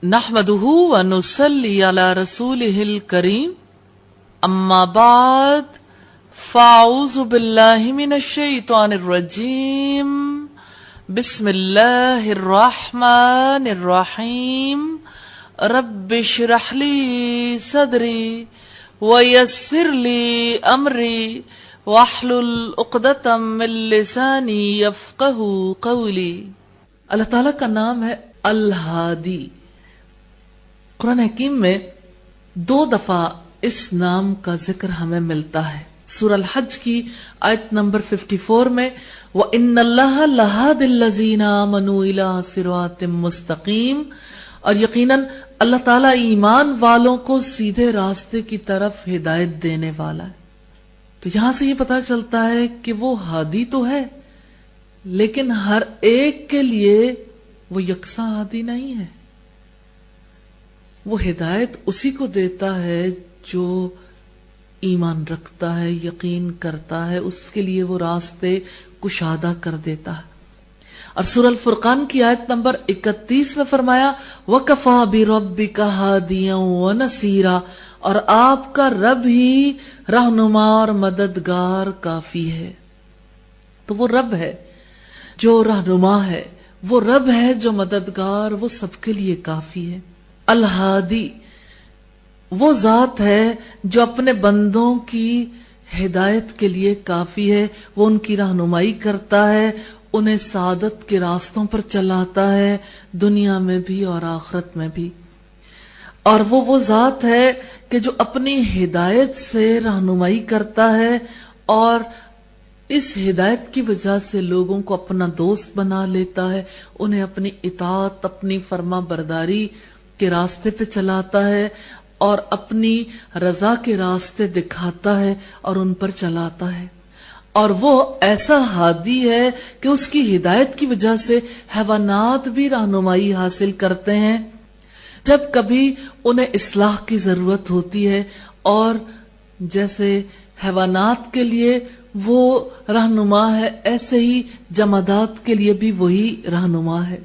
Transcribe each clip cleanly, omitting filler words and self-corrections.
نحمده ونصلي على رسوله الكريم اما بعد فاعوذ بالله من الشيطان الرجيم بسم الله الرحمن الرحيم رب اشرح لي صدري ويسر لي امري واحلل عقدة من لساني يفقهوا قولي۔ اللہ تعالیٰ کا نام ہے الہادی۔ قرآن حکیم میں 2 دفعہ اس نام کا ذکر ہمیں ملتا ہے۔ سورہ الحج کی آیت نمبر 54 میں وَإِنَّ اللَّهَ لَهَادِ الَّذِينَ آمَنُوا إِلَىٰ صِرَاطٍ مُسْتَقِيمٍ، اور یقیناً اللہ تعالیٰ ایمان والوں کو سیدھے راستے کی طرف ہدایت دینے والا ہے۔ تو یہاں سے یہ پتا چلتا ہے کہ وہ ہادی تو ہے، لیکن ہر ایک کے لیے وہ یکساں ہادی نہیں ہے۔ وہ ہدایت اسی کو دیتا ہے جو ایمان رکھتا ہے، یقین کرتا ہے، اس کے لیے وہ راستے کشادہ کر دیتا ہے۔ اور سورہ الفرقان کی آیت نمبر 31 میں فرمایا وَكَفَى بِرَبِّكَ هَادِيًا وَنَصِيرًا، اور آپ کا رب ہی رہنما اور مددگار کافی ہے۔ تو وہ رب ہے جو رہنما ہے، وہ رب ہے جو مددگار، وہ سب کے لیے کافی ہے۔ الہادی وہ ذات ہے جو اپنے بندوں کی ہدایت کے لیے کافی ہے، وہ ان کی رہنمائی کرتا ہے، انہیں سعادت کے راستوں پر چلاتا ہے، دنیا میں بھی اور آخرت میں بھی۔ اور وہ ذات ہے کہ جو اپنی ہدایت سے رہنمائی کرتا ہے اور اس ہدایت کی وجہ سے لوگوں کو اپنا دوست بنا لیتا ہے، انہیں اپنی اطاعت، اپنی فرما برداری کے راستے پہ چلاتا ہے اور اپنی رضا کے راستے دکھاتا ہے اور ان پر چلاتا ہے۔ اور وہ ایسا ہادی ہے کہ اس کی ہدایت کی وجہ سے حیوانات بھی رہنمائی حاصل کرتے ہیں جب کبھی انہیں اصلاح کی ضرورت ہوتی ہے، اور جیسے حیوانات کے لیے وہ رہنما ہے، ایسے ہی جمادات کے لیے بھی وہی رہنما ہے۔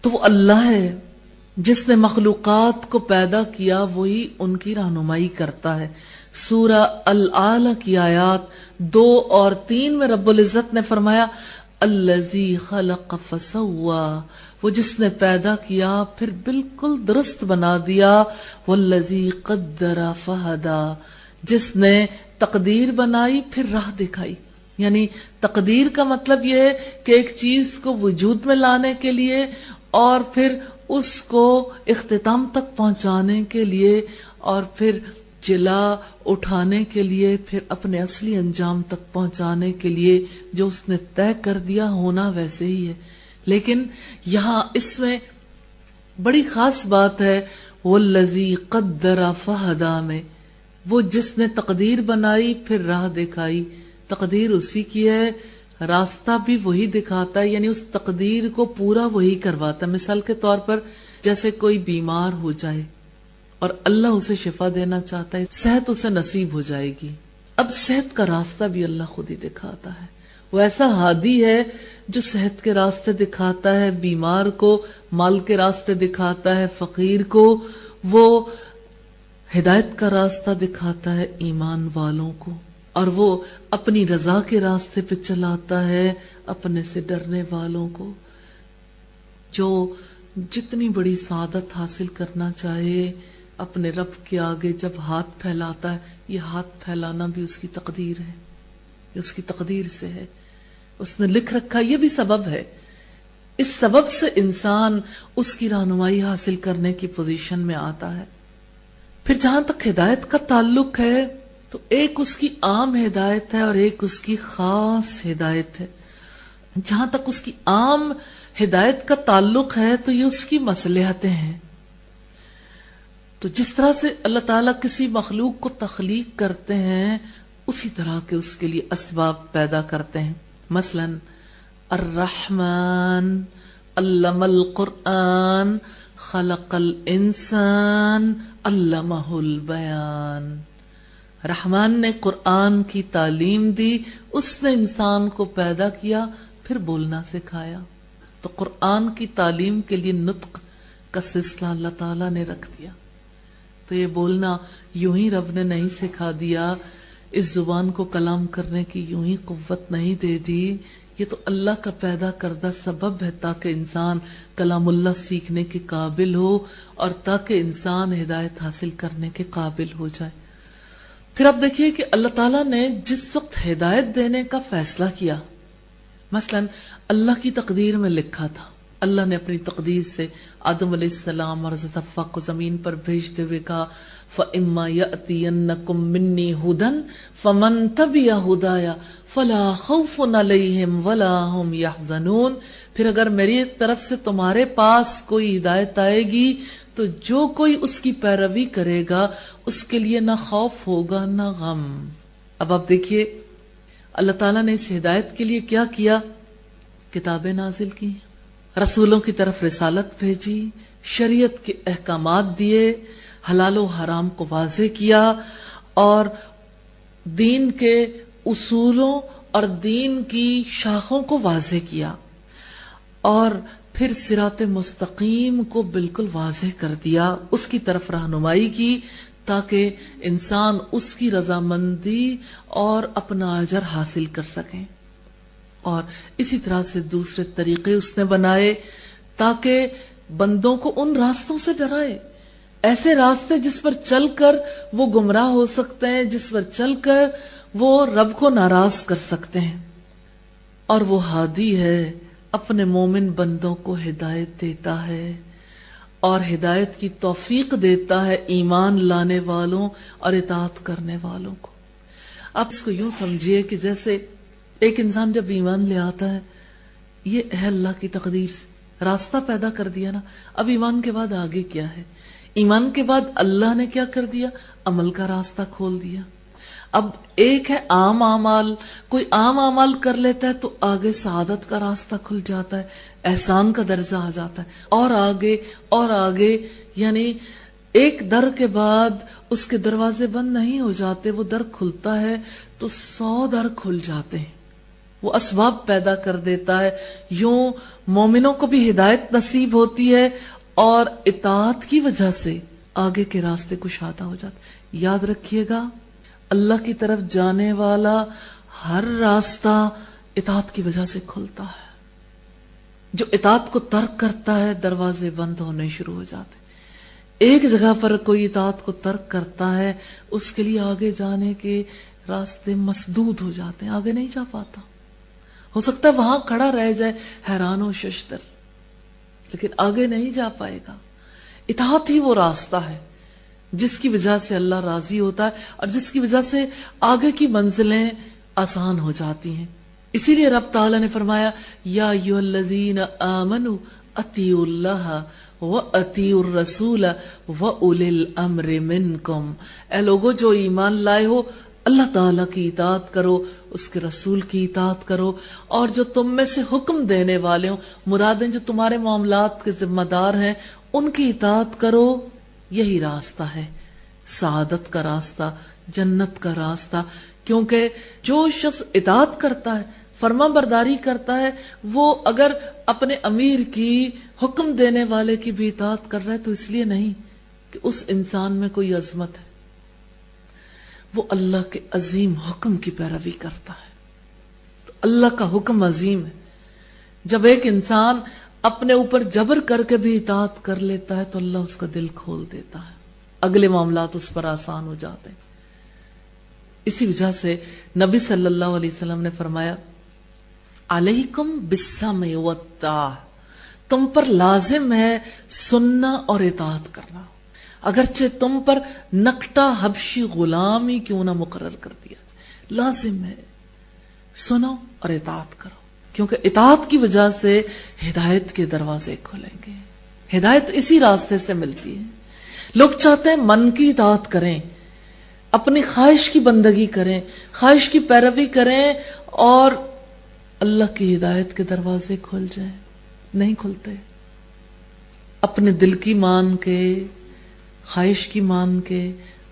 تو وہ اللہ ہے جس نے مخلوقات کو پیدا کیا، وہی ان کی رہنمائی کرتا ہے۔ سورہ العالی کی آیات 2 اور 3 میں رب العزت نے فرمایا الذی خلق فسوا، وہ جس نے پیدا کیا پھر بالکل درست بنا دیا، والذی قدر فہدا، جس نے تقدیر بنائی پھر راہ دکھائی۔ یعنی تقدیر کا مطلب یہ ہے کہ ایک چیز کو وجود میں لانے کے لیے اور پھر اس کو اختتام تک پہنچانے کے لیے اور پھر جلا اٹھانے کے لیے، پھر اپنے اصلی انجام تک پہنچانے کے لیے جو اس نے طے کر دیا ہونا ویسے ہی ہے۔ لیکن یہاں اس میں بڑی خاص بات ہے والذی قدر فہدا میں، وہ جس نے تقدیر بنائی پھر راہ دکھائی۔ تقدیر اسی کی ہے، راستہ بھی وہی دکھاتا ہے، یعنی اس تقدیر کو پورا وہی کرواتا ہے۔ مثال کے طور پر جیسے کوئی بیمار ہو جائے اور اللہ اسے شفا دینا چاہتا ہے، صحت اسے نصیب ہو جائے گی، اب صحت کا راستہ بھی اللہ خود ہی دکھاتا ہے۔ وہ ایسا ہادی ہے جو صحت کے راستے دکھاتا ہے، بیمار کو مال کے راستے دکھاتا ہے، فقیر کو وہ ہدایت کا راستہ دکھاتا ہے، ایمان والوں کو، اور وہ اپنی رضا کے راستے پہ چلاتا ہے اپنے سے ڈرنے والوں کو۔ جو جتنی بڑی سعادت حاصل کرنا چاہے اپنے رب کے آگے جب ہاتھ پھیلاتا ہے، یہ ہاتھ پھیلانا بھی اس کی تقدیر ہے، یہ اس کی تقدیر سے ہے، اس نے لکھ رکھا، یہ بھی سبب ہے۔ اس سبب سے انسان اس کی رہنمائی حاصل کرنے کی پوزیشن میں آتا ہے۔ پھر جہاں تک ہدایت کا تعلق ہے تو ایک اس کی عام ہدایت ہے اور ایک اس کی خاص ہدایت ہے۔ جہاں تک اس کی عام ہدایت کا تعلق ہے تو یہ اس کی مصلحتیں ہیں۔ تو جس طرح سے اللہ تعالیٰ کسی مخلوق کو تخلیق کرتے ہیں، اسی طرح کے اس کے لیے اسباب پیدا کرتے ہیں۔ مثلا الرحمن علم القرآن خلق الانسان علمہ البیان، رحمان نے قرآن کی تعلیم دی، اس نے انسان کو پیدا کیا پھر بولنا سکھایا۔ تو قرآن کی تعلیم کے لیے نطق کا سلسلہ اللہ تعالیٰ نے رکھ دیا. تو یہ بولنا یوں ہی رب نے نہیں سکھا دیا، اس زبان کو کلام کرنے کی یوں ہی قوت نہیں دے دی، یہ تو اللہ کا پیدا کردہ سبب ہے تاکہ انسان کلام اللہ سیکھنے کے قابل ہو اور تاکہ انسان ہدایت حاصل کرنے کے قابل ہو جائے. پھر آپ دیکھیے کہ اللہ تعالیٰ نے جس وقت ہدایت دینے کا فیصلہ کیا، مثلا اللہ کی تقدیر میں لکھا تھا، اللہ نے اپنی تقدیر سے آدم علیہ السلام اور حضرت حوا کو زمین پر بھیجتے ہوئے کہا فَإِمَّا يَأْتِيَنَّكُم مِّنِّي هُدًى فَمَن تَبِعَ هُدَايَ فَلَا خَوْفٌ عَلَيْهِمْ وَلَا هُمْ يَحْزَنُونَ. پھر اگر میری طرف سے تمہارے پاس کوئی ہدایت آئے گی تو جو کوئی اس کی پیروی کرے گا اس کے لیے نہ خوف ہوگا نہ غم. اب آپ دیکھیے اللہ تعالیٰ نے اس ہدایت کے لیے کیا کیا؟ کتابیں نازل کی، رسولوں کی طرف رسالت بھیجی، شریعت کے احکامات دیے، حلال و حرام کو واضح کیا، اور دین کے اصولوں اور دین کی شاخوں کو واضح کیا، اور پھر صراط مستقیم کو بالکل واضح کر دیا، اس کی طرف رہنمائی کی تاکہ انسان اس کی رضامندی اور اپنا اجر حاصل کر سکیں. اور اسی طرح سے دوسرے طریقے اس نے بنائے تاکہ بندوں کو ان راستوں سے ڈرائے، ایسے راستے جس پر چل کر وہ گمراہ ہو سکتے ہیں، جس پر چل کر وہ رب کو ناراض کر سکتے ہیں. اور وہ ہادی ہے، اپنے مومن بندوں کو ہدایت دیتا ہے اور ہدایت کی توفیق دیتا ہے ایمان لانے والوں اور اطاعت کرنے والوں کو. آپ اس کو یوں سمجھیے کہ جیسے ایک انسان جب ایمان لے آتا ہے، یہ ہے اللہ کی تقدیر سے راستہ پیدا کر دیا نا. اب ایمان کے بعد آگے کیا ہے؟ ایمان کے بعد اللہ نے کیا کر دیا؟ عمل کا راستہ کھول دیا. اب ایک ہے عام اعمال، کوئی عام اعمال کر لیتا ہے تو آگے سعادت کا راستہ کھل جاتا ہے، احسان کا درجہ آ جاتا ہے، اور آگے اور آگے. یعنی ایک در کے بعد اس کے دروازے بند نہیں ہو جاتے، وہ در کھلتا ہے تو 100 در کھل جاتے ہیں. وہ اسباب پیدا کر دیتا ہے. یوں مومنوں کو بھی ہدایت نصیب ہوتی ہے اور اطاعت کی وجہ سے آگے کے راستے کشادہ ہو جاتے. یاد رکھیے گا، اللہ کی طرف جانے والا ہر راستہ اطاعت کی وجہ سے کھلتا ہے. جو اطاعت کو ترک کرتا ہے دروازے بند ہونے شروع ہو جاتے. ایک جگہ پر کوئی اطاعت کو ترک کرتا ہے، اس کے لیے آگے جانے کے راستے مسدود ہو جاتے ہیں، آگے نہیں جا پاتا. ہو سکتا ہے وہاں کھڑا رہ جائے حیران و ششدر، لیکن آگے نہیں جا پائے گا. اطاعت ہی وہ راستہ ہے جس کی وجہ سے اللہ راضی ہوتا ہے اور جس کی وجہ سے آگے کی منزلیں آسان ہو جاتی ہیں. اسی لیے رب تعالیٰ نے فرمایا یا ایھا الذین آمنوا اطیعوا اللہ وَأَطِیعُوا الرَّسُولَ وَأُولِي الْأَمْرِ مِنْکُمْ. اے لوگو جو ایمان لائے ہو، اللہ تعالیٰ کی اطاعت کرو، اس کے رسول کی اطاعت کرو، اور جو تم میں سے حکم دینے والے ہوں، مرادیں جو تمہارے معاملات کے ذمہ دار ہیں، ان کی اطاعت کرو. یہی راستہ ہے سعادت کا راستہ، جنت کا راستہ. کیونکہ جو شخص اطاعت کرتا ہے، فرما برداری کرتا ہے، وہ اگر اپنے امیر کی، حکم دینے والے کی بھی اطاعت کر رہا ہے تو اس لیے نہیں کہ اس انسان میں کوئی عظمت ہے، وہ اللہ کے عظیم حکم کی پیروی کرتا ہے. تو اللہ کا حکم عظیم ہے. جب ایک انسان اپنے اوپر جبر کر کے بھی اطاعت کر لیتا ہے تو اللہ اس کا دل کھول دیتا ہے، اگلے معاملات اس پر آسان ہو جاتے ہیں. اسی وجہ سے نبی صلی اللہ علیہ وسلم نے فرمایا علیکم بالسمع والطاعہ، تم پر لازم ہے سننا اور اطاعت کرنا، اگرچہ تم پر نکٹا حبشی غلام ہی کیوں نہ مقرر کر دیا جائے، لازم ہے سنو اور اطاعت کرو. کیونکہ اطاعت کی وجہ سے ہدایت کے دروازے کھلیں گے. ہدایت اسی راستے سے ملتی ہے. لوگ چاہتے ہیں من کی اطاعت کریں، اپنی خواہش کی بندگی کریں، خواہش کی پیروی کریں اور اللہ کی ہدایت کے دروازے کھل جائیں. نہیں کھلتے. اپنے دل کی مان کے، خواہش کی مان کے،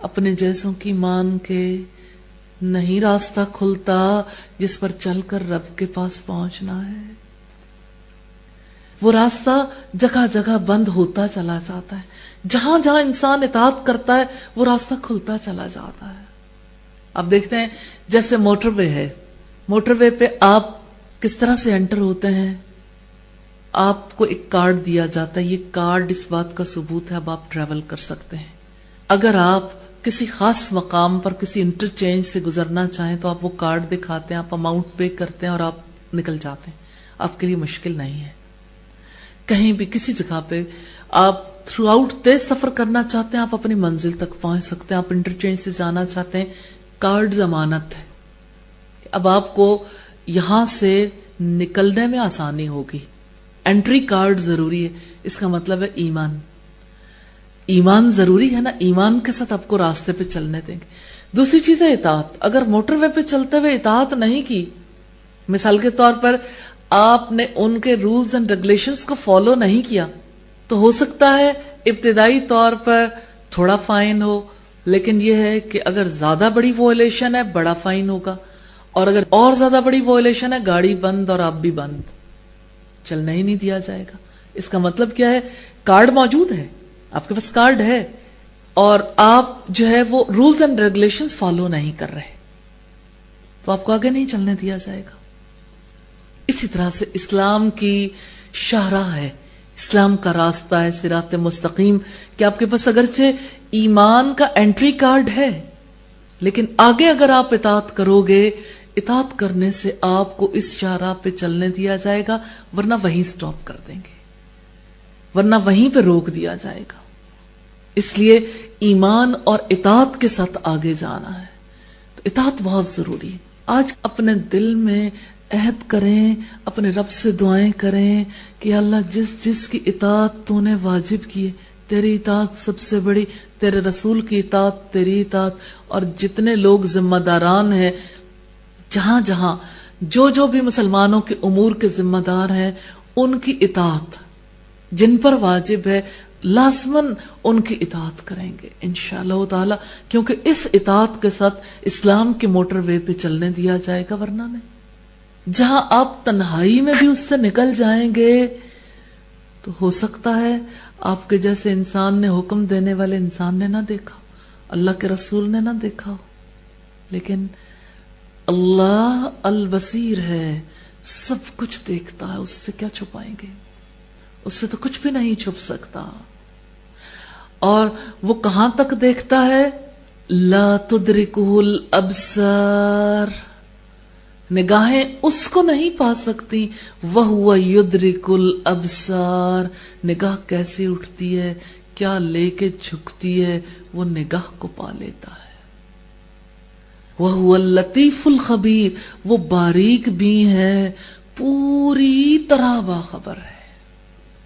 اپنے جیسوں کی مان کے نہیں راستہ کھلتا جس پر چل کر رب کے پاس پہنچنا ہے. وہ راستہ جگہ جگہ بند ہوتا چلا جاتا ہے. جہاں جہاں انسان اطاعت کرتا ہے وہ راستہ کھلتا چلا جاتا ہے. آپ دیکھتے ہیں جیسے موٹر وے ہے، موٹر وے پہ آپ کس طرح سے انٹر ہوتے ہیں. آپ کو ایک کارڈ دیا جاتا ہے، یہ کارڈ اس بات کا ثبوت ہے اب آپ ٹریول کر سکتے ہیں. اگر آپ کسی خاص مقام پر کسی انٹرچینج سے گزرنا چاہیں تو آپ وہ کارڈ دکھاتے ہیں، آپ اماؤنٹ پے کرتے ہیں اور آپ نکل جاتے ہیں. آپ کے لیے مشکل نہیں ہے. کہیں بھی کسی جگہ پہ آپ تھرو آؤٹ تیز سفر کرنا چاہتے ہیں، آپ اپنی منزل تک پہنچ سکتے ہیں. آپ انٹرچینج سے جانا چاہتے ہیں، کارڈ ضمانت ہے. اب آپ کو یہاں سے نکلنے میں آسانی ہوگی. انٹری کارڈ ضروری ہے. اس کا مطلب ہے ایمان. ایمان ضروری ہے نا، ایمان کے ساتھ آپ کو راستے پہ چلنے دیں گے. دوسری چیز ہے اطاعت. اگر موٹر وے پہ چلتے ہوئے اطاعت نہیں کی، مثال کے طور پر آپ نے ان کے رولز اینڈ ریگولیشنز کو فالو نہیں کیا، تو ہو سکتا ہے ابتدائی طور پر تھوڑا فائن ہو، لیکن یہ ہے کہ اگر زیادہ بڑی وائلیشن ہے بڑا فائن ہوگا، اور اگر اور زیادہ بڑی وائلیشن ہے گاڑی بند اور آپ بھی بند، چلنا ہی نہیں دیا جائے گا. اس کا مطلب کیا ہے؟ کارڈ موجود ہے، آپ کے پاس کارڈ ہے اور آپ جو ہے وہ رولز اینڈ ریگولیشنز فالو نہیں کر رہے، تو آپ کو آگے نہیں چلنے دیا جائے گا. اسی طرح سے اسلام کی شاہراہ ہے، اسلام کا راستہ ہے صراط مستقیم، کہ آپ کے پاس اگرچہ ایمان کا انٹری کارڈ ہے، لیکن آگے اگر آپ اطاعت کرو گے، اطاعت کرنے سے آپ کو اس شاہراہ پہ چلنے دیا جائے گا، ورنہ وہیں سٹاپ کر دیں گے، ورنہ وہیں پہ روک دیا جائے گا. اس لیے ایمان اور اطاعت کے ساتھ آگے جانا ہے. تو اطاعت بہت ضروری ہے. آج اپنے دل میں عہد کریں، اپنے رب سے دعائیں کریں کہ اللہ جس جس کی اطاعت تو نے واجب کی ہے، تیری اطاعت سب سے بڑی، تیرے رسول کی اطاعت، تیری اطاعت، اور جتنے لوگ ذمہ داران ہیں، جہاں جہاں جو بھی مسلمانوں کے امور کے ذمہ دار ہیں، ان کی اطاعت جن پر واجب ہے لازماً ان کی اطاعت کریں گے انشاءاللہ تعالی، کیونکہ اس اطاعت کے ساتھ اسلام کے موٹر وے پہ چلنے دیا جائے گا، ورنہ نہیں. جہاں آپ تنہائی میں بھی اس سے نکل جائیں گے تو ہو سکتا ہے آپ کے جیسے انسان نے، حکم دینے والے انسان نے نہ دیکھا، اللہ کے رسول نے نہ دیکھا ہو، لیکن اللہ البصیر ہے، سب کچھ دیکھتا ہے. اس سے کیا چھپائیں گے؟ اس سے تو کچھ بھی نہیں چھپ سکتا. اور وہ کہاں تک دیکھتا ہے؟ لا تدرکہ الابصار، نگاہیں اس کو نہیں پا سکتی. وَهُوَ يُدْرِكُ الْأَبْصَارَ، نگاہ کیسے اٹھتی ہے، کیا لے کے جھکتی ہے، وہ نگاہ کو پا لیتا ہے. وَهُوَ اللَّطِيفُ الْخَبِيرُ، وہ باریک بھی ہے، پوری طرح باخبر ہے.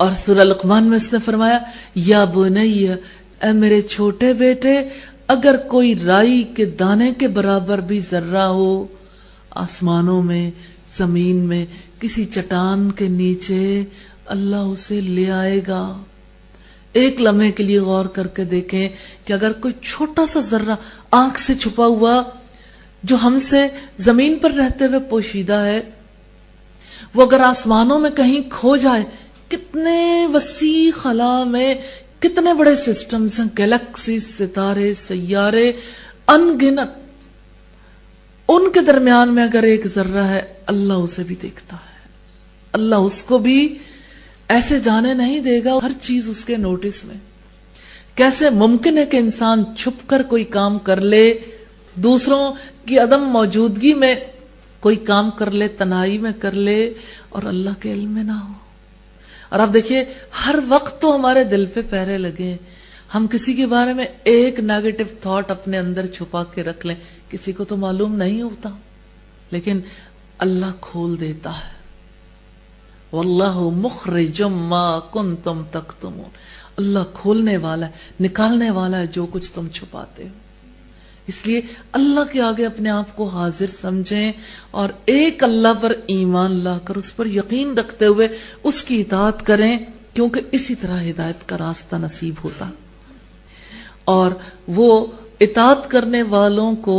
اور سورہ لقمان میں اس نے فرمایا یا بنی، اے میرے چھوٹے بیٹے، اگر کوئی رائی کے دانے کے برابر بھی ذرہ ہو آسمانوں میں، زمین میں، کسی چٹان کے نیچے، اللہ اسے لے آئے گا. ایک لمحے کے لیے غور کر کے دیکھیں کہ اگر کوئی چھوٹا سا ذرہ آنکھ سے چھپا ہوا جو ہم سے زمین پر رہتے ہوئے پوشیدہ ہے، وہ اگر آسمانوں میں کہیں کھو جائے، کتنے وسیع خلا میں کتنے بڑے سسٹمز ہیں، گیلیکسی، ستارے، سیارے ان گنت، ان کے درمیان میں اگر ایک ذرہ ہے، اللہ اسے بھی دیکھتا ہے. اللہ اس کو بھی ایسے جانے نہیں دے گا، ہر چیز اس کے نوٹس میں. کیسے ممکن ہے کہ انسان چھپ کر کوئی کام کر لے، دوسروں کی عدم موجودگی میں کوئی کام کر لے، تنہائی میں کر لے، اور اللہ کے علم میں نہ ہو. اور آپ دیکھیے ہر وقت تو ہمارے دل پہ پہرے لگے، ہم کسی کے بارے میں ایک نیگیٹو تھاٹ اپنے اندر چھپا کے رکھ لیں، کسی کو تو معلوم نہیں ہوتا، لیکن اللہ کھول دیتا ہے. واللہ مخرج ما کنتم تکتمون، اللہ کھولنے والا ہے، نکالنے والا ہے جو کچھ تم چھپاتے ہو. اس لیے اللہ کے آگے اپنے آپ کو حاضر سمجھیں اور ایک اللہ پر ایمان لا کر اس پر یقین رکھتے ہوئے اس کی اطاعت کریں، کیونکہ اسی طرح ہدایت کا راستہ نصیب ہوتا. اور وہ اطاعت کرنے والوں کو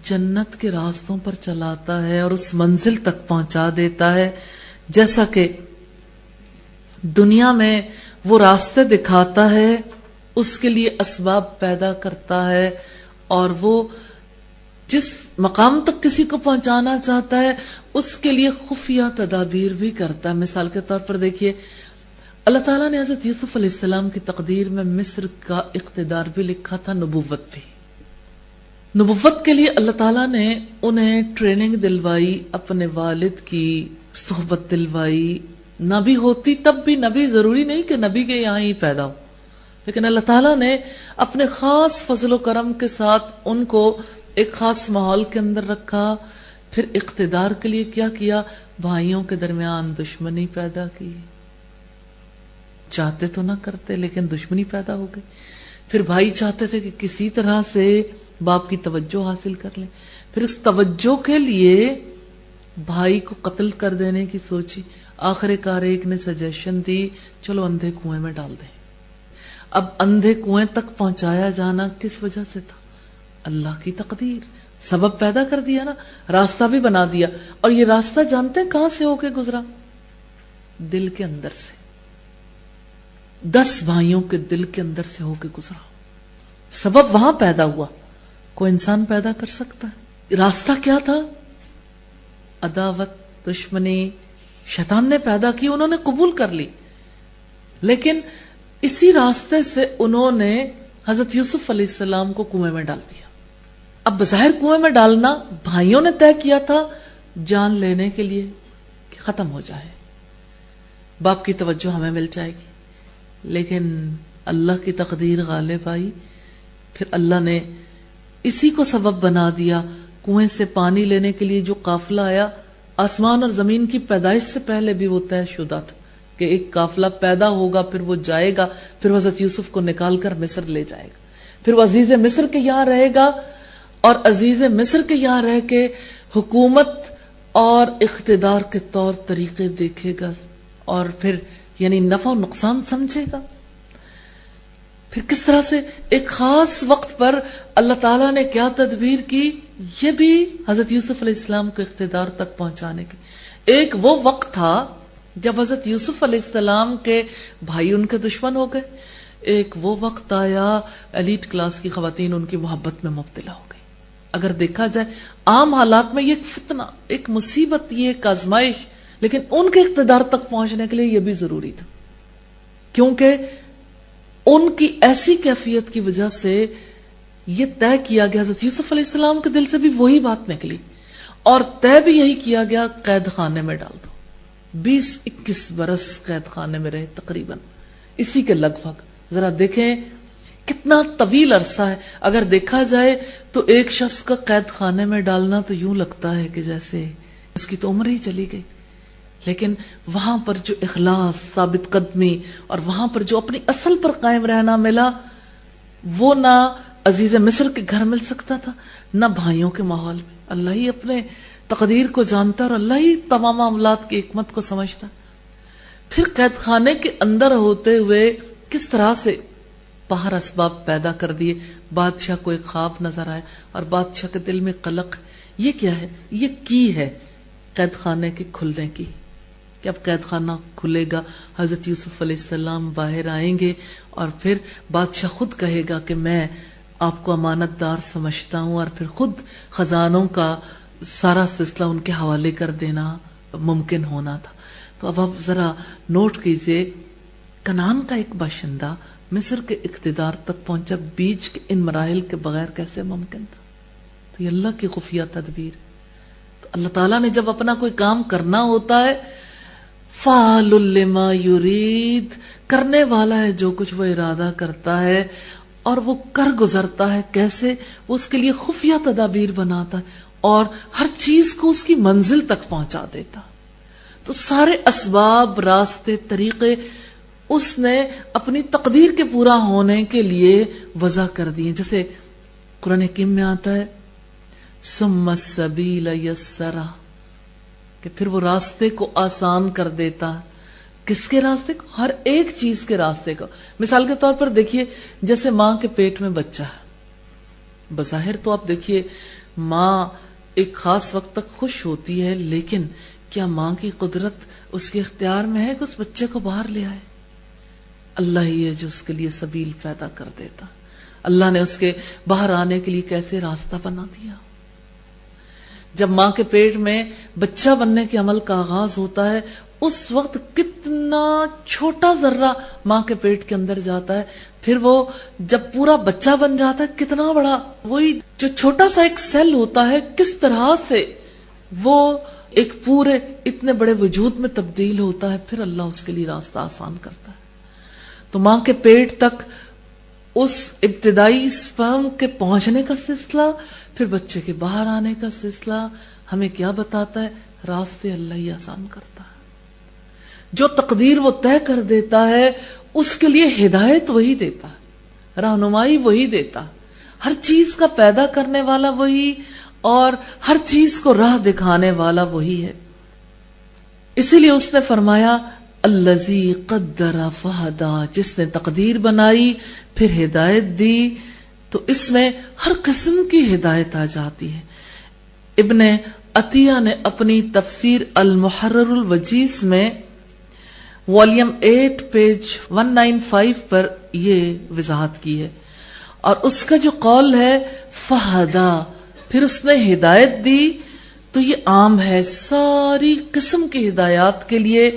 جنت کے راستوں پر چلاتا ہے اور اس منزل تک پہنچا دیتا ہے. جیسا کہ دنیا میں وہ راستے دکھاتا ہے، اس کے لیے اسباب پیدا کرتا ہے، اور وہ جس مقام تک کسی کو پہنچانا چاہتا ہے اس کے لیے خفیہ تدابیر بھی کرتا ہے۔ مثال کے طور پر دیکھیے، اللہ تعالیٰ نے حضرت یوسف علیہ السلام کی تقدیر میں مصر کا اقتدار بھی لکھا تھا، نبوت بھی۔ نبوت کے لیے اللہ تعالیٰ نے انہیں ٹریننگ دلوائی، اپنے والد کی صحبت دلوائی۔ نبی ہوتی تب بھی، نبی ضروری نہیں کہ نبی کے یہاں ہی پیدا ہو، لیکن اللہ تعالیٰ نے اپنے خاص فضل و کرم کے ساتھ ان کو ایک خاص ماحول کے اندر رکھا۔ پھر اقتدار کے لیے کیا کیا؟ بھائیوں کے درمیان دشمنی پیدا کی۔ چاہتے تو نہ کرتے، لیکن دشمنی پیدا ہو گئی۔ پھر بھائی چاہتے تھے کہ کسی طرح سے باپ کی توجہ حاصل کر لیں، پھر اس توجہ کے لیے بھائی کو قتل کر دینے کی سوچی۔ آخر کار ایک نے سجیشن دی، چلو اندھے کنویں میں ڈال دیں۔ اب اندھے کنویں تک پہنچایا جانا کس وجہ سے تھا؟ اللہ کی تقدیر، سبب پیدا کر دیا نا، راستہ بھی بنا دیا۔ اور یہ راستہ جانتے ہیں کہاں سے ہو کے گزرا؟ دل کے اندر سے، 10 بھائیوں کے دل کے اندر سے ہو کے گزرا۔ سبب وہاں پیدا ہوا، کوئی انسان پیدا کر سکتا ہے؟ راستہ کیا تھا؟ عداوت، دشمنی شیطان نے پیدا کی، انہوں نے قبول کر لی، لیکن اسی راستے سے انہوں نے حضرت یوسف علیہ السلام کو کنویں میں ڈال دیا۔ اب بظاہر کنویں میں ڈالنا بھائیوں نے طے کیا تھا جان لینے کے لیے کہ ختم ہو جائے، باپ کی توجہ ہمیں مل جائے گی، لیکن اللہ کی تقدیر غالب آئی۔ پھر اللہ نے اسی کو سبب بنا دیا۔ کنویں سے پانی لینے کے لیے جو قافلہ آیا، آسمان اور زمین کی پیدائش سے پہلے بھی وہ طے شدہ تھا کہ ایک قافلہ پیدا ہوگا، پھر وہ جائے گا، پھر وہ حضرت یوسف کو نکال کر مصر لے جائے گا، پھر وہ عزیز مصر کے یہاں رہے گا، اور عزیز مصر کے یہاں رہ کے حکومت اور اقتدار کے طور طریقے دیکھے گا، اور پھر یعنی نفع و نقصان سمجھے گا۔ پھر کس طرح سے ایک خاص وقت پر اللہ تعالیٰ نے کیا تدبیر کی، یہ بھی حضرت یوسف علیہ السلام کو اقتدار تک پہنچانے کی۔ ایک وہ وقت تھا جب حضرت یوسف علیہ السلام کے بھائی ان کے دشمن ہو گئے، ایک وہ وقت آیا ایلیٹ کلاس کی خواتین ان کی محبت میں مبتلا ہو گئی۔ اگر دیکھا جائے عام حالات میں یہ ایک فتنہ، ایک مصیبت، یہ ایک آزمائش، لیکن ان کے اقتدار تک پہنچنے کے لیے یہ بھی ضروری تھا، کیونکہ ان کی ایسی کیفیت کی وجہ سے یہ طے کیا گیا، حضرت یوسف علیہ السلام کے دل سے بھی وہی بات نکلی، اور طے بھی یہی کیا گیا، قید خانے میں ڈال دو۔ 20-21 برس قید خانے میں رہے تقریباً، اسی کے لگ بھگ۔ ذرا دیکھیں کتنا طویل عرصہ ہے۔ اگر دیکھا جائے تو ایک شخص کا قید خانے میں ڈالنا تو یوں لگتا ہے کہ جیسے اس کی تو عمر ہی چلی گئی، لیکن وہاں پر جو اخلاص، ثابت قدمی، اور وہاں پر جو اپنی اصل پر قائم رہنا ملا، وہ نہ عزیز مصر کے گھر مل سکتا تھا، نہ بھائیوں کے ماحول میں۔ اللہ ہی اپنے تقدیر کو جانتا اور اللہ ہی تمام معاملات کی حکمت کو سمجھتا۔ پھر قید خانے کے اندر ہوتے ہوئے کس طرح سے باہر اسباب پیدا کر دیے۔ بادشاہ کو ایک خواب نظر آیا اور بادشاہ کے دل میں قلق، یہ کیا ہے؟ یہ کی ہے قید خانے کے کھلنے کی، کہ اب قید خانہ کھلے گا، حضرت یوسف علیہ السلام باہر آئیں گے، اور پھر بادشاہ خود کہے گا کہ میں آپ کو امانت دار سمجھتا ہوں، اور پھر خود خزانوں کا سارا سلسلہ ان کے حوالے کر دینا ممکن ہونا تھا۔ تو اب آپ ذرا نوٹ کیجئے، کنعان کا ایک باشندہ مصر کے اقتدار تک پہنچا بیچ کے ان مراحل کے بغیر کیسے ممکن تھا؟ تو یہ اللہ کی خفیہ تدبیر۔ تو اللہ تعالیٰ نے جب اپنا کوئی کام کرنا ہوتا ہے، فَعَالٌ لِّمَا يُرِيدُ، کرنے والا ہے جو کچھ وہ ارادہ کرتا ہے، اور وہ کر گزرتا ہے۔ کیسے؟ وہ اس کے لیے خفیہ تدابیر بناتا ہے اور ہر چیز کو اس کی منزل تک پہنچا دیتا۔ تو سارے اسباب، راستے، طریقے اس نے اپنی تقدیر کے پورا ہونے کے لیے وضع کر دیے۔ جیسے قرآن حکیم میں آتا ہے ثم السبیل یسرہ، کہ پھر وہ راستے کو آسان کر دیتا ہے۔ کس کے راستے کو؟ ہر ایک چیز کے راستے کو۔ مثال کے طور پر دیکھیے، جیسے ماں کے پیٹ میں بچہ ہے، بظاہر تو آپ دیکھیے ماں ایک خاص وقت تک خوش ہوتی ہے، لیکن کیا ماں کی قدرت اس کے اختیار میں ہے کہ اس بچے کو باہر لے آئے؟ اللہ ہی ہے جو اس کے لیے سبیل پیدا کر دیتا. اللہ نے اس کے باہر آنے کے لیے کیسے راستہ بنا دیا. جب ماں کے پیٹ میں بچہ بننے کے عمل کا آغاز ہوتا ہے اس وقت کتنا چھوٹا ذرہ ماں کے پیٹ کے اندر جاتا ہے، پھر وہ جب پورا بچہ بن جاتا ہے کتنا بڑا، وہی جو چھوٹا سا ایک سیل ہوتا ہے کس طرح سے وہ ایک پورے اتنے بڑے وجود میں تبدیل ہوتا ہے، پھر اللہ اس کے لیے راستہ آسان کرتا ہے. تو ماں کے پیٹ تک اس ابتدائی سپرم کے پہنچنے کا سلسلہ، پھر بچے کے باہر آنے کا سلسلہ ہمیں کیا بتاتا ہے؟ راستے اللہ ہی آسان کرتا ہے. جو تقدیر وہ طے کر دیتا ہے اس کے لیے ہدایت وہی دیتا، رہنمائی وہی دیتا، ہر چیز کا پیدا کرنے والا وہی اور ہر چیز کو راہ دکھانے والا وہی ہے. اسی لیے اس نے فرمایا الذی قدر فہدا، جس نے تقدیر بنائی پھر ہدایت دی. تو اس میں ہر قسم کی ہدایت آ جاتی ہے. ابن عطیہ نے اپنی تفسیر المحرر الوجیز میں والیوم 8 پیج 195 پر یہ وضاحت کی ہے، اور اس کا جو قول ہے فہدا پھر اس نے ہدایت دی، تو یہ عام ہے ساری قسم کی ہدایات کے لیے،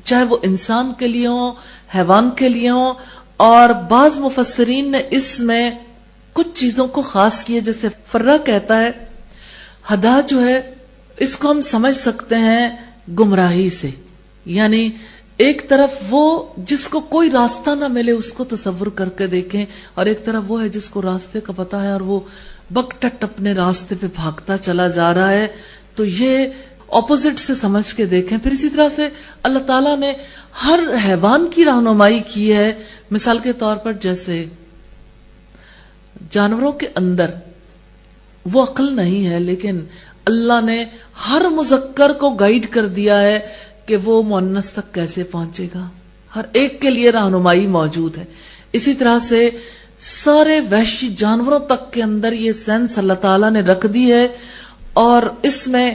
چاہے وہ انسان کے لیے ہوں، حیوان کے لیے ہوں. اور بعض مفسرین نے اس میں کچھ چیزوں کو خاص کیے، جیسے فرہ کہتا ہے ہدا جو ہے اس کو ہم سمجھ سکتے ہیں گمراہی سے، یعنی ایک طرف وہ جس کو کوئی راستہ نہ ملے اس کو تصور کر کے دیکھیں، اور ایک طرف وہ ہے جس کو راستے کا پتہ ہے اور وہ بکٹٹ اپنے راستے پہ بھاگتا چلا جا رہا ہے. تو یہ اپوزٹ سے سمجھ کے دیکھیں. پھر اسی طرح سے اللہ تعالیٰ نے ہر حیوان کی رہنمائی کی ہے. مثال کے طور پر جیسے جانوروں کے اندر وہ عقل نہیں ہے، لیکن اللہ نے ہر مذکر کو گائیڈ کر دیا ہے کہ وہ مؤنث تک کیسے پہنچے گا، ہر ایک کے لیے رہنمائی موجود ہے. اسی طرح سے سارے وحشی جانوروں تک کے اندر یہ سینس اللہ تعالیٰ نے رکھ دی ہے، اور اس میں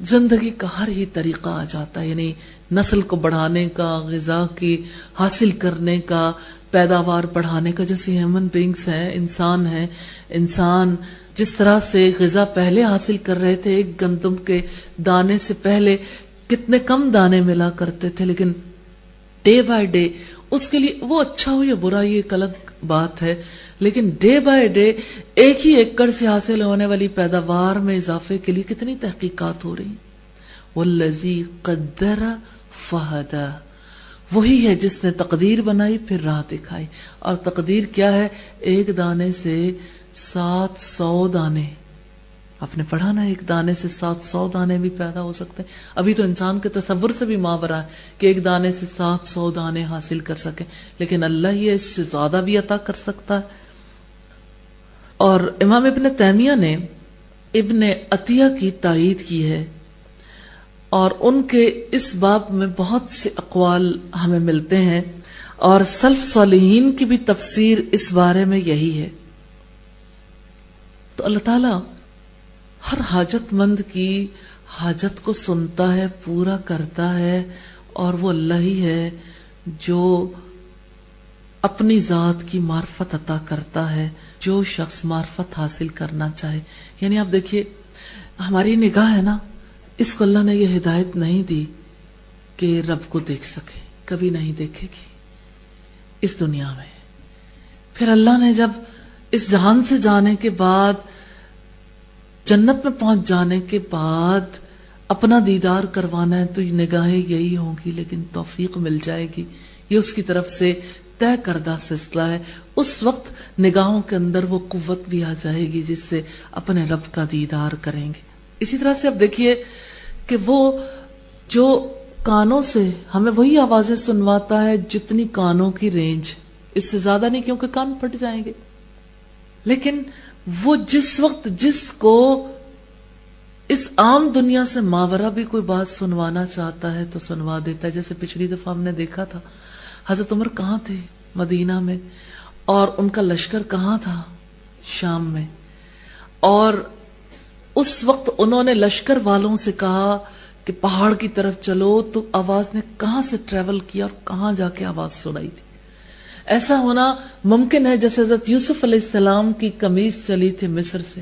زندگی کا ہر ہی طریقہ آ جاتا ہے، یعنی نسل کو بڑھانے کا، غذا کی حاصل کرنے کا، پیداوار بڑھانے کا. جیسے ہیومن بینگز ہیں، انسان جس طرح سے غذا پہلے حاصل کر رہے تھے، ایک گندم کے دانے سے پہلے کتنے کم دانے ملا کرتے تھے، لیکن ڈے بائی ڈے اس کے لیے وہ اچھا ہو یا برا یہ ایک الگ بات ہے، لیکن ڈے بائی ڈے ایک ہی ایکڑ سے حاصل ہونے والی پیداوار میں اضافے کے لیے کتنی تحقیقات ہو رہی. والذی قدر فہدا، وہی ہے جس نے تقدیر بنائی پھر راہ دکھائی. اور تقدیر کیا ہے؟ ایک دانے سے 700 دانے. آپ نے پڑھا نا، ایک دانے سے 700 دانے بھی پیدا ہو سکتے ہیں. ابھی تو انسان کے تصور سے بھی ماورا ہے کہ ایک دانے سے 700 دانے حاصل کر سکے، لیکن اللہ ہی اس سے زیادہ بھی عطا کر سکتا ہے. اور امام ابن تیمیہ نے ابن عطیہ کی تائید کی ہے، اور ان کے اس باب میں بہت سے اقوال ہمیں ملتے ہیں، اور سلف صالحین کی بھی تفسیر اس بارے میں یہی ہے. تو اللہ تعالی ہر حاجت مند کی حاجت کو سنتا ہے، پورا کرتا ہے، اور وہ اللہ ہی ہے جو اپنی ذات کی معرفت عطا کرتا ہے جو شخص معرفت حاصل کرنا چاہے. یعنی آپ دیکھیے ہماری نگاہ ہے نا، اس کو اللہ نے یہ ہدایت نہیں دی کہ رب کو دیکھ سکے، کبھی نہیں دیکھے گی اس دنیا میں. پھر اللہ نے جب اس جہان سے جانے کے بعد، جنت میں پہنچ جانے کے بعد اپنا دیدار کروانا ہے تو یہ نگاہیں یہی ہوں گی، لیکن توفیق مل جائے گی. یہ اس کی طرف سے طے کردہ سلسلہ ہے. اس وقت نگاہوں کے اندر وہ قوت بھی آ جائے گی جس سے اپنے رب کا دیدار کریں گے. اسی طرح سے اب دیکھیے کہ وہ جو کانوں سے ہمیں وہی آوازیں سنواتا ہے جتنی کانوں کی رینج، اس سے زیادہ نہیں، کیونکہ کان پھٹ جائیں گے. لیکن وہ جس وقت جس کو اس عام دنیا سے ماورا بھی کوئی بات سنوانا چاہتا ہے تو سنوا دیتا ہے. جیسے پچھلی دفعہ ہم نے دیکھا تھا حضرت عمر کہاں تھے؟ مدینہ میں، اور ان کا لشکر کہاں تھا؟ شام میں. اور اس وقت انہوں نے لشکر والوں سے کہا کہ پہاڑ کی طرف چلو تو آواز نے کہاں سے ٹریول کیا اور کہاں جا کے آواز سنائی تھی. ایسا ہونا ممکن ہے جیسے حضرت یوسف علیہ السلام کی قمیص چلی تھی مصر سے،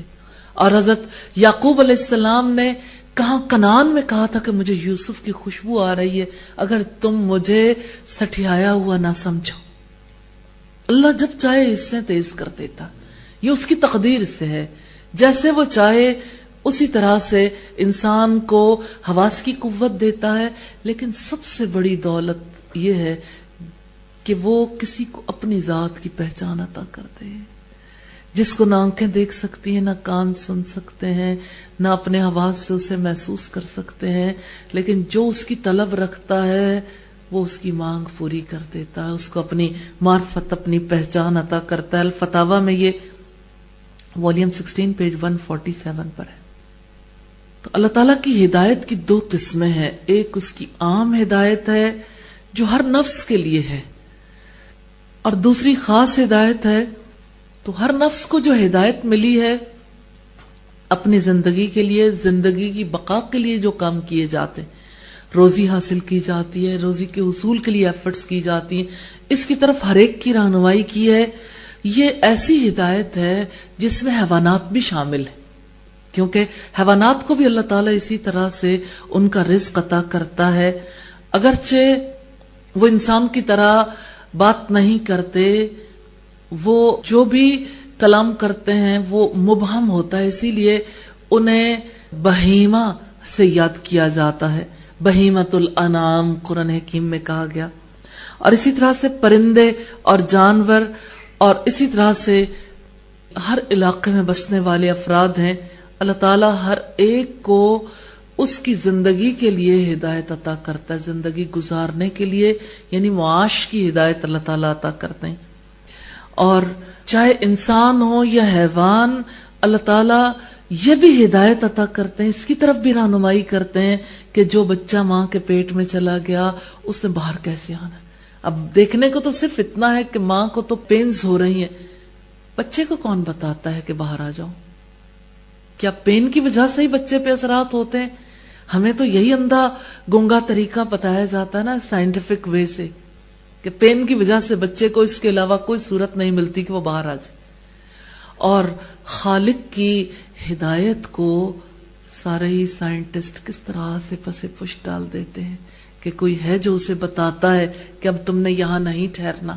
اور حضرت یعقوب علیہ السلام نے کہاں کنعان میں کہا تھا کہ مجھے یوسف کی خوشبو آ رہی ہے، اگر تم مجھے سٹھیایا ہوا نہ سمجھو. اللہ جب چاہے اس سے تیز کر دیتا، یہ اس کی تقدیر سے ہے. جیسے وہ چاہے اسی طرح سے انسان کو حواس کی قوت دیتا ہے، لیکن سب سے بڑی دولت یہ ہے کہ وہ کسی کو اپنی ذات کی پہچان عطا کرتے ہیں. جس کو نہ آنکھیں دیکھ سکتی ہیں، نہ کان سن سکتے ہیں، نہ اپنے حواس سے اسے محسوس کر سکتے ہیں، لیکن جو اس کی طلب رکھتا ہے وہ اس کی مانگ پوری کر دیتا ہے، اس کو اپنی معرفت، اپنی پہچان عطا کرتا ہے. الفتاوی میں یہ والیوم 16 پیج 147 پر ہے. تو اللہ تعالیٰ کی ہدایت کی دو قسمیں ہیں. ایک اس کی عام ہدایت ہے جو ہر نفس کے لیے ہے، اور دوسری خاص ہدایت ہے. تو ہر نفس کو جو ہدایت ملی ہے اپنی زندگی کے لیے، زندگی کی بقا کے لیے جو کام کیے جاتے ہیں، روزی حاصل کی جاتی ہے، روزی کے حصول کے لیے ایفرٹس کی جاتی ہیں، اس کی طرف ہر ایک کی رہنمائی کی ہے. یہ ایسی ہدایت ہے جس میں حیوانات بھی شامل ہیں، کیونکہ حیوانات کو بھی اللہ تعالیٰ اسی طرح سے ان کا رزق عطا کرتا ہے. اگرچہ وہ انسان کی طرح بات نہیں کرتے، وہ جو بھی کلام کرتے ہیں وہ مبہم ہوتا ہے، اسی لیے انہیں بہیمہ سے یاد کیا جاتا ہے. بہیمۃ الانعام قرآن حکیم میں کہا گیا. اور اسی طرح سے پرندے اور جانور، اور اسی طرح سے ہر علاقے میں بسنے والے افراد ہیں. اللہ تعالیٰ ہر ایک کو اس کی زندگی کے لیے ہدایت عطا کرتا ہے، زندگی گزارنے کے لیے، یعنی معاش کی ہدایت اللہ تعالیٰ عطا کرتے ہیں. اور چاہے انسان ہو یا حیوان، اللہ تعالیٰ یہ بھی ہدایت عطا کرتے ہیں، اس کی طرف بھی رہنمائی کرتے ہیں کہ جو بچہ ماں کے پیٹ میں چلا گیا اس نے باہر کیسے آنا ہے. اب دیکھنے کو تو صرف اتنا ہے کہ ماں کو تو پینز ہو رہی ہیں، بچے کو کون بتاتا ہے کہ باہر آ جاؤ؟ کیا پین کی وجہ سے ہی بچے پہ اثرات ہوتے ہیں؟ ہمیں تو یہی اندھا گنگا طریقہ بتایا جاتا ہے نا سائنٹیفک وے سے، کہ پین کی وجہ سے بچے کو اس کے علاوہ کوئی صورت نہیں ملتی کہ وہ باہر آ جائے. اور خالق کی ہدایت کو سارے ہی سائنٹسٹ کس طرح سے پس پش ڈال دیتے ہیں کہ کوئی ہے جو اسے بتاتا ہے کہ اب تم نے یہاں نہیں ٹھہرنا،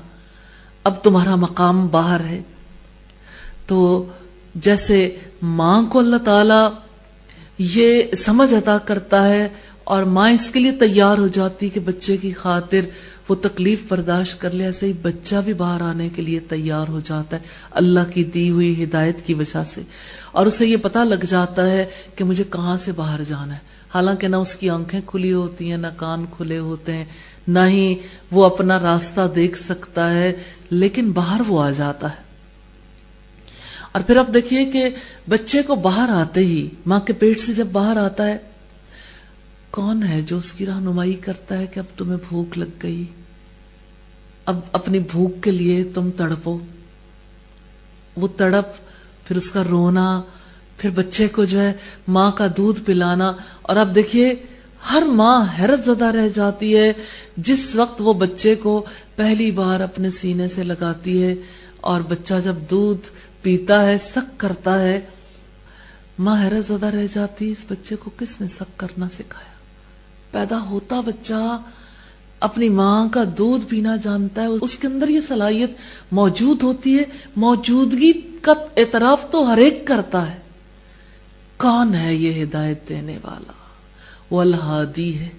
اب تمہارا مقام باہر ہے. تو جیسے ماں کو اللہ تعالی یہ سمجھ عطا کرتا ہے اور ماں اس کے لیے تیار ہو جاتی کہ بچے کی خاطر وہ تکلیف برداشت کر لے، ایسے ہی بچہ بھی باہر آنے کے لیے تیار ہو جاتا ہے اللہ کی دی ہوئی ہدایت کی وجہ سے. اور اسے یہ پتہ لگ جاتا ہے کہ مجھے کہاں سے باہر جانا ہے، حالانکہ نہ اس کی آنکھیں کھلی ہوتی ہیں، نہ کان کھلے ہوتے ہیں، نہ ہی وہ اپنا راستہ دیکھ سکتا ہے، لیکن باہر وہ آ جاتا ہے. اور پھر اب دیکھیے کہ بچے کو باہر آتے ہی، ماں کے پیٹ سے جب باہر آتا ہے، کون ہے جو اس کی رہنمائی کرتا ہے کہ اب تمہیں بھوک لگ گئی، اب اپنی بھوک کے لیے تم تڑپو. وہ تڑپ، پھر اس کا رونا، پھر بچے کو جو ہے ماں کا دودھ پلانا. اور اب دیکھیے ہر ماں حیرت زدہ رہ جاتی ہے جس وقت وہ بچے کو پہلی بار اپنے سینے سے لگاتی ہے اور بچہ جب دودھ پیتا ہے، سک کرتا ہے، ماں حیرت زدہ رہ جاتی ہے اس بچے کو کس نے سک کرنا سکھایا. پیدا ہوتا بچہ اپنی ماں کا دودھ پینا جانتا ہے، اس کے اندر یہ صلاحیت موجود ہوتی ہے، موجودگی کا اعتراف تو ہر ایک کرتا ہے. کون ہے یہ ہدایت دینے والا؟ وہ الہادی ہے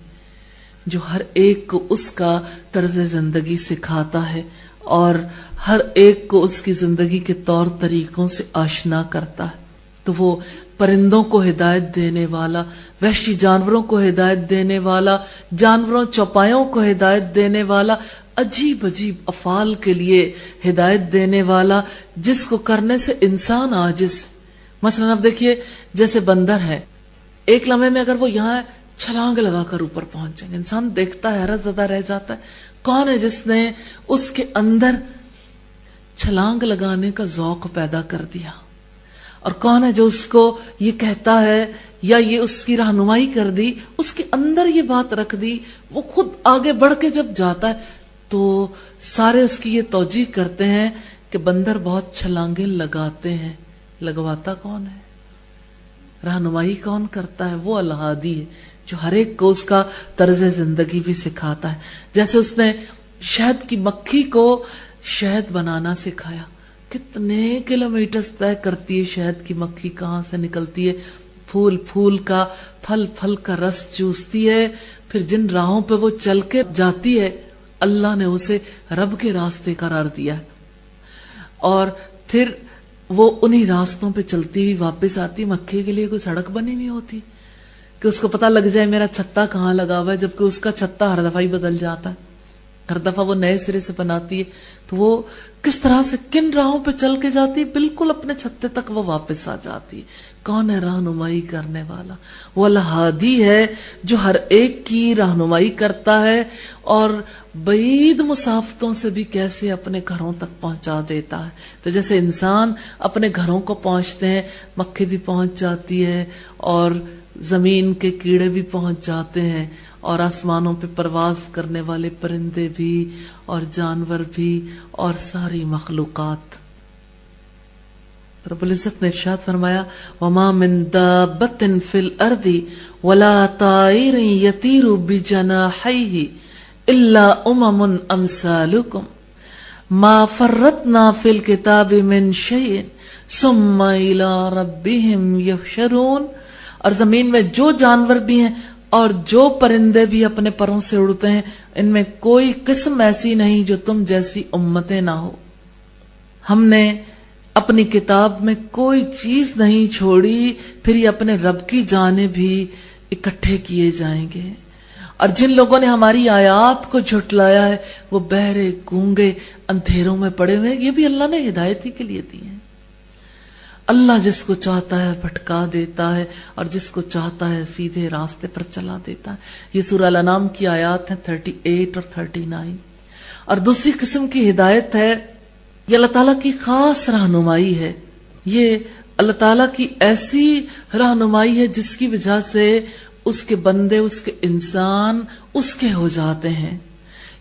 جو ہر ایک کو اس کا طرز زندگی سکھاتا ہے اور ہر ایک کو اس کی زندگی کے طور طریقوں سے آشنا کرتا ہے. تو وہ پرندوں کو ہدایت دینے والا، وحشی جانوروں کو ہدایت دینے والا، جانوروں چوپایوں کو ہدایت دینے والا، عجیب عجیب افعال کے لیے ہدایت دینے والا جس کو کرنے سے انسان عاجز. مثلا اب دیکھیے جیسے بندر ہے، ایک لمحے میں اگر وہ یہاں چھلانگ لگا کر اوپر پہنچ جائیں، انسان دیکھتا ہے حیرت زدہ رہ جاتا ہے. کون ہے جس نے اس کے اندر چھلانگ لگانے کا ذوق پیدا کر دیا؟ اور کون ہے جو اس کو یہ کہتا ہے یا یہ اس کی رہنمائی کر دی، اس کے اندر یہ بات رکھ دی، وہ خود آگے بڑھ کے جب جاتا ہے تو سارے اس کی یہ توجیہ کرتے ہیں کہ بندر بہت چھلانگیں لگاتے ہیں، لگواتا کون ہے؟ رہنمائی کون کرتا ہے؟ وہ الہادی ہے جو ہر ایک کو اس کا طرز زندگی بھی سکھاتا ہے. جیسے اس نے شہد کی مکھی کو شہد بنانا سکھایا. کتنے کلومیٹرز طے کرتی ہے شہد کی مکھی، کہاں سے نکلتی ہے، پھول پھول کا، پھل پھل کا رس چوستی ہے، پھر جن راہوں پہ وہ چل کے جاتی ہے اللہ نے اسے رب کے راستے قرار دیا ہے، اور پھر وہ انہی راستوں پہ چلتی ہوئی واپس آتی. مکھی کے لیے کوئی سڑک بنی نہیں ہوتی کہ اس کو پتہ لگ جائے میرا چھتا کہاں لگا ہوا ہے، جبکہ اس کا چھتا ہر دفعہ ہی بدل جاتا ہے، ہر دفعہ وہ نئے سرے سے بناتی ہے. تو وہ کس طرح سے کن راہوں پہ چل کے جاتی ہے، بالکل اپنے چھتے تک وہ واپس آ جاتی ہے. کون ہے رہنمائی کرنے والا؟ وہ الہادی ہے جو ہر ایک کی رہنمائی کرتا ہے اور بعید مسافتوں سے بھی کیسے اپنے گھروں تک پہنچا دیتا ہے. تو جیسے انسان اپنے گھروں کو پہنچتے ہیں، مکھی بھی پہنچ جاتی ہے اور زمین کے کیڑے بھی پہنچ جاتے ہیں اور آسمانوں پہ پرواز کرنے والے پرندے بھی اور جانور بھی اور ساری مخلوقات. رب العزت نے ارشاد فرمایا وَمَا مِن دَابَّةٍ فِي الْأَرْضِ وَلَا طَائِرٍ يَطِيرُ بِجَنَاحَيْهِ إِلَّا أُمَمٌ أَمْثَالُكُمْ مَا فَرَّطْنَا فِي الْكِتَابِ مِن شَيْءٍ ثُمَّ إِلَىٰ رَبِّهِمْ يُحْشَرُونَ. اور زمین میں جو جانور بھی ہیں اور جو پرندے بھی اپنے پروں سے اڑتے ہیں، ان میں کوئی قسم ایسی نہیں جو تم جیسی امتیں نہ ہو. ہم نے اپنی کتاب میں کوئی چیز نہیں چھوڑی، پھر یہ اپنے رب کی جانب بھی اکٹھے کیے جائیں گے. اور جن لوگوں نے ہماری آیات کو جھٹلایا ہے وہ بہرے گونگے اندھیروں میں پڑے ہوئے ہیں. یہ بھی اللہ نے ہدایت ہی کے لیے دی ہیں. اللہ جس کو چاہتا ہے بھٹکا دیتا ہے اور جس کو چاہتا ہے سیدھے راستے پر چلا دیتا ہے. یہ سورہ الانعام کی آیات ہیں 38 اور 39. اور دوسری قسم کی ہدایت ہے، یہ اللہ تعالیٰ کی خاص رہنمائی ہے. یہ اللہ تعالیٰ کی ایسی رہنمائی ہے جس کی وجہ سے اس کے بندے، اس کے انسان اس کے ہو جاتے ہیں.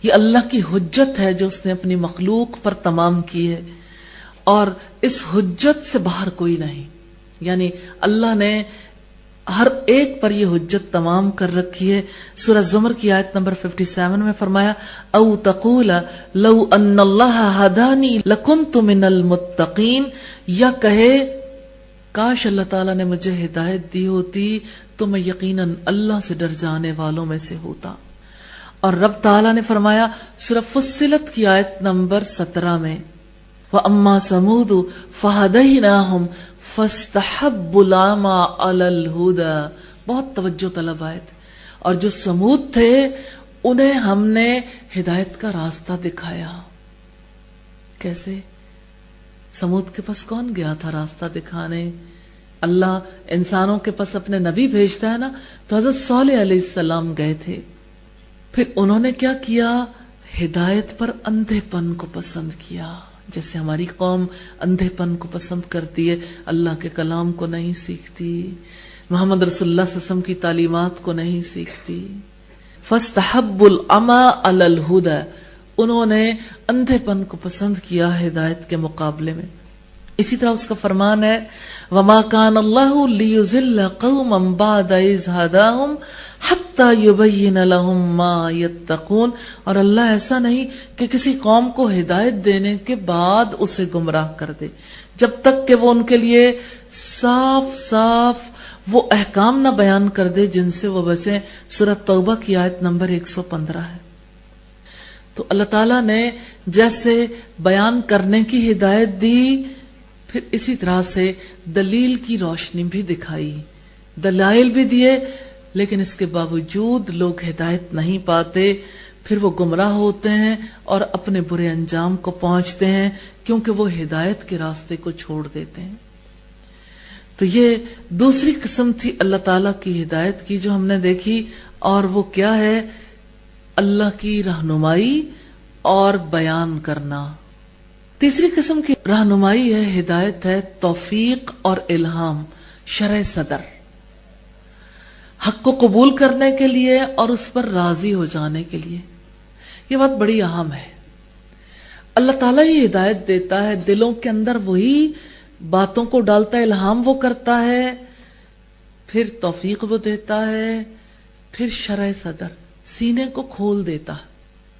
یہ اللہ کی حجت ہے جو اس نے اپنی مخلوق پر تمام کی ہے، اور اس حجت سے باہر کوئی نہیں. یعنی اللہ نے ہر ایک پر یہ حجت تمام کر رکھی ہے. سورہ زمر کی آیت نمبر 57 میں فرمایا او تقول لو ان اللہ ہدانی لکنت من المتقین، یا کہے کاش اللہ تعالیٰ نے مجھے ہدایت دی ہوتی تو میں یقیناً اللہ سے ڈر جانے والوں میں سے ہوتا. اور رب تعالیٰ نے فرمایا سورہ فصلت کی آیت نمبر 17 میں وَأَمَّا سَمُودُ فَهَدَيْنَاهُمْ فَاسْتَحَبُّوا الْعَمَى عَلَى الْهُدَى. بہت توجہ طلب آیت. اور جو سمود تھے انہیں ہم نے ہدایت کا راستہ دکھایا. کیسے؟ سمود کے پاس کون گیا تھا راستہ دکھانے؟ اللہ انسانوں کے پاس اپنے نبی بھیجتا ہے نا، تو حضرت صالح علیہ السلام گئے تھے. پھر انہوں نے کیا کیا؟ ہدایت پر اندھے پن کو پسند کیا. جیسے ہماری قوم اندھے پن کو پسند کرتی ہے، اللہ کے کلام کو نہیں سیکھتی، محمد رسول اللہ صلی اللہ علیہ وسلم کی تعلیمات کو نہیں سیکھتی. فَاسْتَحَبُّوا الْعَمَى عَلَى الْهُدَى. انہوں نے اندھے پن کو پسند کیا ہدایت کے مقابلے میں. اسی طرح اس کا فرمان ہے وَمَا كَانَ اللَّهُ لِيُضِلَّ قَوْمًا بَعْدَ إِذْ هَدَاهُمْ حَتَّى يُبَيِّنَ لَهُم مَّا يَتَّقُونَ. اور اللہ ایسا نہیں کہ کسی قوم کو ہدایت دینے کے بعد اسے گمراہ کر دے جب تک کہ وہ ان کے لیے صاف صاف وہ احکام نہ بیان کر دے جن سے وہ بچیں. سورہ توبہ کی آیت نمبر 115 ہے. تو اللہ تعالیٰ نے جیسے بیان کرنے کی ہدایت دی، پھر اسی طرح سے دلیل کی روشنی بھی دکھائی، دلائل بھی دیے، لیکن اس کے باوجود لوگ ہدایت نہیں پاتے، پھر وہ گمراہ ہوتے ہیں اور اپنے برے انجام کو پہنچتے ہیں کیونکہ وہ ہدایت کے راستے کو چھوڑ دیتے ہیں. تو یہ دوسری قسم تھی اللہ تعالیٰ کی ہدایت کی جو ہم نے دیکھی. اور وہ کیا ہے؟ اللہ کی رہنمائی اور بیان کرنا. تیسری قسم کی رہنمائی ہے، ہدایت ہے توفیق اور الہام، شرح صدر. حق کو قبول کرنے کے لیے اور اس پر راضی ہو جانے کے لیے. یہ بات بڑی اہم ہے. اللہ تعالیٰ ہی ہدایت دیتا ہے، دلوں کے اندر وہی باتوں کو ڈالتا ہے، الہام وہ کرتا ہے، پھر توفیق وہ دیتا ہے، پھر شرح صدر سینے کو کھول دیتا ہے.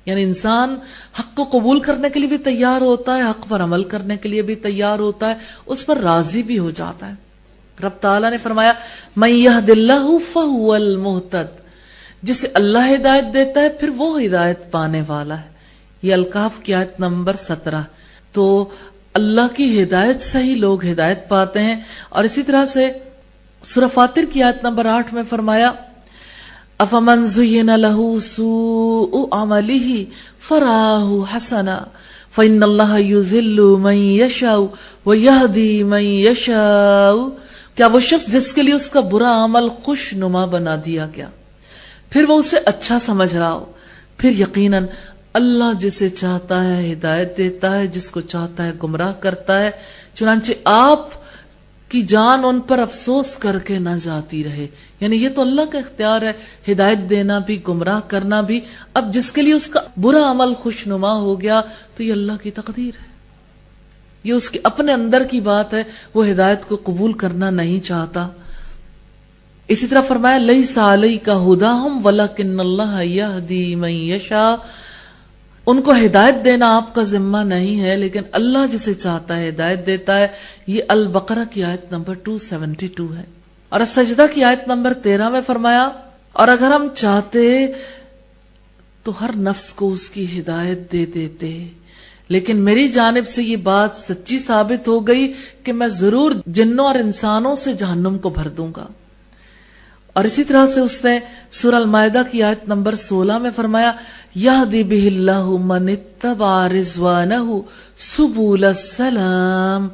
یعنی انسان حق کو قبول کرنے کے لیے بھی تیار ہوتا ہے، حق پر عمل کرنے کے لیے بھی تیار ہوتا ہے، اس پر راضی بھی ہو جاتا ہے. رب تعالیٰ نے فرمایا مَن يَهْدِ اللَّهُ فَهُوَ الْمُهْتَدِ، جسے اللہ ہدایت دیتا ہے پھر وہ ہدایت پانے والا ہے. یہ الکاف کی آیت نمبر 17. تو اللہ کی ہدایت سے ہی لوگ ہدایت پاتے ہیں. اور اسی طرح سے سورہ فاطر کی آیت نمبر 8 میں فرمایا أَفَمَنْ زُيِّنَ لَهُ سُوءُ عَمَلِهِ فَرَآهُ حَسَنًا فَإِنَّ اللَّهَ يُضِلُّ مَن يَشَاءُ وَيَهْدِي مَن يَشَاءُ. کیا وہ شخص جس کے لیے اس کا برا عمل خوشنما بنا دیا گیا پھر وہ اسے اچھا سمجھ رہا ہو؟ پھر یقیناً اللہ جسے چاہتا ہے ہدایت دیتا ہے، جس کو چاہتا ہے گمراہ کرتا ہے. چنانچہ آپ کی جان ان پر افسوس کر کے نہ جاتی رہے. یعنی یہ تو اللہ کا اختیار ہے، ہدایت دینا بھی، گمراہ کرنا بھی. اب جس کے لیے اس کا برا عمل خوشنما ہو گیا تو یہ اللہ کی تقدیر ہے، یہ اس کے اپنے اندر کی بات ہے، وہ ہدایت کو قبول کرنا نہیں چاہتا. اسی طرح فرمایا لیس علیک ھداھم ولکن اللہ یہدی من یشاء. ان کو ہدایت دینا آپ کا ذمہ نہیں ہے، لیکن اللہ جسے چاہتا ہے ہدایت دیتا ہے. یہ البقرہ کی آیت نمبر 272 ہے. اور سجدہ کی آیت نمبر 13 میں فرمایا اور اگر ہم چاہتے تو ہر نفس کو اس کی ہدایت دے دیتے، لیکن میری جانب سے یہ بات سچی ثابت ہو گئی کہ میں ضرور جنوں اور انسانوں سے جہنم کو بھر دوں گا. اور اسی طرح سے اس نے سورہ المائدہ کی آیت نمبر 16 میں فرمایا یہدی بہ اللہ من اتبع رضوانہ سبل السلام.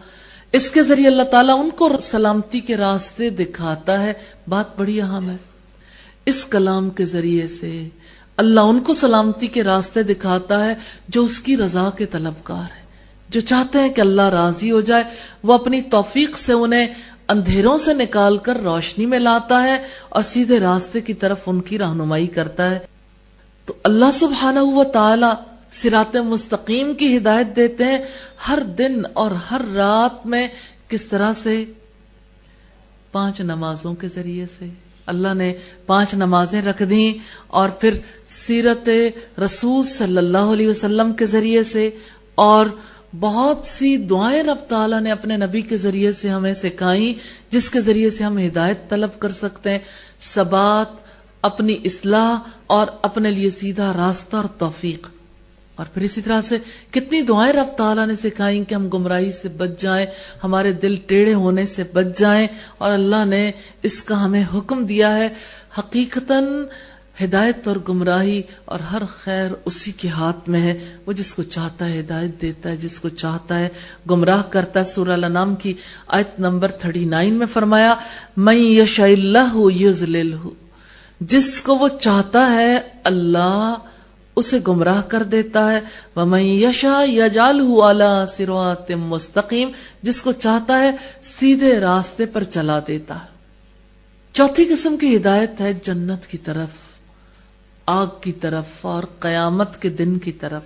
اس کے ذریعے اللہ تعالیٰ ان کو سلامتی کے راستے دکھاتا ہے. بات بڑی اہم ہے. اس کلام کے ذریعے سے اللہ ان کو سلامتی کے راستے دکھاتا ہے جو اس کی رضا کے طلبگار ہیں، جو چاہتے ہیں کہ اللہ راضی ہو جائے. وہ اپنی توفیق سے انہیں اندھیروں سے نکال کر روشنی میں لاتا ہے اور سیدھے راستے کی طرف ان کی رہنمائی کرتا ہے. تو اللہ سبحانہ و تعالی صراط مستقیم کی ہدایت دیتے ہیں ہر دن اور ہر رات میں. کس طرح سے؟ 5 نمازوں کے ذریعے سے. اللہ نے 5 نمازیں رکھ دیں اور پھر سیرت رسول صلی اللہ علیہ وسلم کے ذریعے سے، اور بہت سی دعائیں رب تعالیٰ نے اپنے نبی کے ذریعے سے ہمیں سکھائیں جس کے ذریعے سے ہم ہدایت طلب کر سکتے ہیں، ثبات، اپنی اصلاح اور اپنے لیے سیدھا راستہ اور توفیق. اور پھر اسی طرح سے کتنی دعائیں رب تعالیٰ نے سکھائیں کہ ہم گمراہی سے بچ جائیں، ہمارے دل ٹیڑھے ہونے سے بچ جائیں. اور اللہ نے اس کا ہمیں حکم دیا ہے. حقیقتاً ہدایت اور گمراہی اور ہر خیر اسی کے ہاتھ میں ہے. وہ جس کو چاہتا ہے ہدایت دیتا ہے، جس کو چاہتا ہے گمراہ کرتا ہے. سورہ الانعام کی آیت نمبر 39 میں فرمایا من یشاء اللہ یضللہ. جس کو وہ چاہتا ہے اللہ اسے گمراہ کر دیتا ہے. وَمَن يَشَاء يَجْعَلْهُ عَلَى صِرَاطٍ مُسْتَقِيمٍ. جس کو چاہتا ہے سیدھے راستے پر چلا دیتا ہے. چوتھی قسم کی ہدایت ہے جنت کی طرف، آگ کی طرف اور قیامت کے دن کی طرف.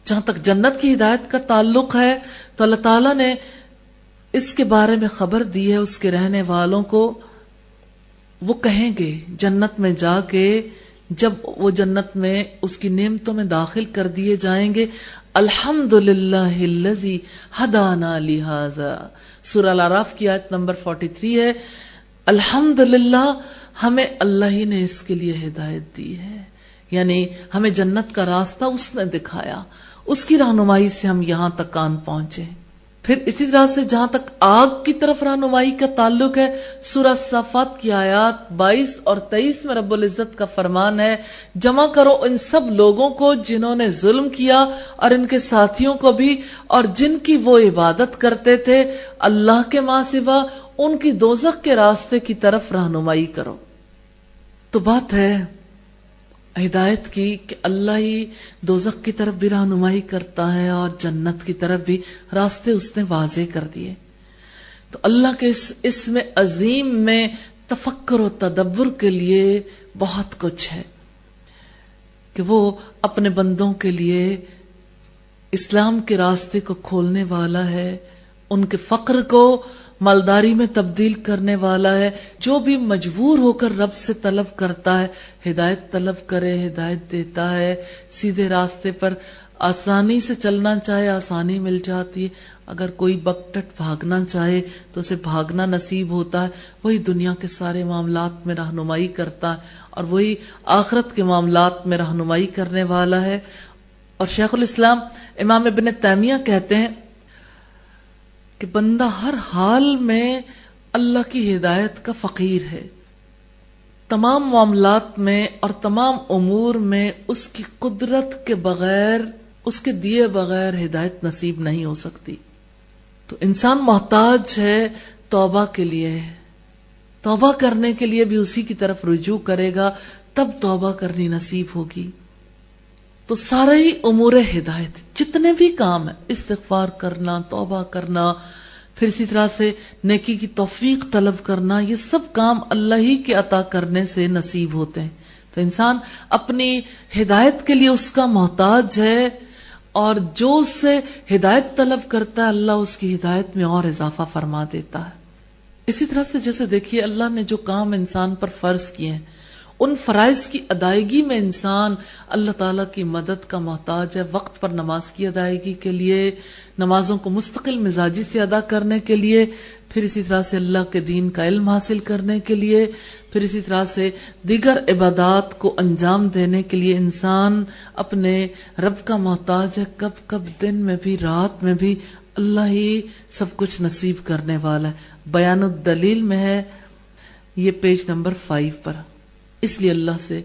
جہاں تک جنت کی ہدایت کا تعلق ہے تو اللہ تعالیٰ نے اس کے بارے میں خبر دی ہے اس کے رہنے والوں کو. وہ کہیں گے جنت میں جا کے، جب وہ جنت میں اس کی نعمتوں میں داخل کر دیے جائیں گے، الحمدللہ الذی ہدانا لہذا. سورہ الاعراف کی آیت نمبر 43 ہے. الحمدللہ ہمیں اللہ ہی نے اس کے لیے ہدایت دی ہے، یعنی ہمیں جنت کا راستہ اس نے دکھایا، اس کی رہنمائی سے ہم یہاں تک آن پہنچے. پھر اسی طرح سے جہاں تک آگ کی طرف رہنمائی کا تعلق ہے، سورہ صافات کی آیات 22 اور 23 میں رب العزت کا فرمان ہے جمع کرو ان سب لوگوں کو جنہوں نے ظلم کیا اور ان کے ساتھیوں کو بھی، اور جن کی وہ عبادت کرتے تھے اللہ کے ماں سوا، ان کی دوزخ کے راستے کی طرف رہنمائی کرو. تو بات ہے ہدایت کی کہ اللہ ہی دوزخ کی طرف بھی رہنمائی کرتا ہے اور جنت کی طرف بھی راستے اس نے واضح کر دیے. تو اللہ کے اس اسم عظیم میں تفکر و تدبر کے لیے بہت کچھ ہے کہ وہ اپنے بندوں کے لیے اسلام کے راستے کو کھولنے والا ہے، ان کے فقر کو مالداری میں تبدیل کرنے والا ہے۔ جو بھی مجبور ہو کر رب سے طلب کرتا ہے، ہدایت طلب کرے، ہدایت دیتا ہے، سیدھے راستے پر آسانی سے چلنا چاہے آسانی مل جاتی ہے، اگر کوئی بکٹٹ بھاگنا چاہے تو اسے بھاگنا نصیب ہوتا ہے۔ وہی دنیا کے سارے معاملات میں رہنمائی کرتا ہے اور وہی آخرت کے معاملات میں رہنمائی کرنے والا ہے۔ اور شیخ الاسلام امام ابن تیمیہ کہتے ہیں کہ بندہ ہر حال میں اللہ کی ہدایت کا فقیر ہے، تمام معاملات میں اور تمام امور میں اس کی قدرت کے بغیر، اس کے دیے بغیر ہدایت نصیب نہیں ہو سکتی۔ تو انسان محتاج ہے توبہ کے لیے، توبہ کرنے کے لیے بھی اسی کی طرف رجوع کرے گا، تب توبہ کرنی نصیب ہوگی۔ تو سارے ہی امور ہدایت، جتنے بھی کام ہیں، استغفار کرنا، توبہ کرنا، پھر اسی طرح سے نیکی کی توفیق طلب کرنا، یہ سب کام اللہ ہی کے عطا کرنے سے نصیب ہوتے ہیں۔ تو انسان اپنی ہدایت کے لیے اس کا محتاج ہے، اور جو اس سے ہدایت طلب کرتا ہے اللہ اس کی ہدایت میں اور اضافہ فرما دیتا ہے۔ اسی طرح سے جیسے دیکھیے اللہ نے جو کام انسان پر فرض کیے ہیں، ان فرائض کی ادائیگی میں انسان اللہ تعالیٰ کی مدد کا محتاج ہے، وقت پر نماز کی ادائیگی کے لیے، نمازوں کو مستقل مزاجی سے ادا کرنے کے لیے، پھر اسی طرح سے اللہ کے دین کا علم حاصل کرنے کے لیے، پھر اسی طرح سے دیگر عبادات کو انجام دینے کے لیے انسان اپنے رب کا محتاج ہے۔ کب کب دن میں بھی رات میں بھی اللہ ہی سب کچھ نصیب کرنے والا ہے۔ بیان الدلیل میں ہے یہ پیج نمبر 5 پر۔ اس لیے اللہ سے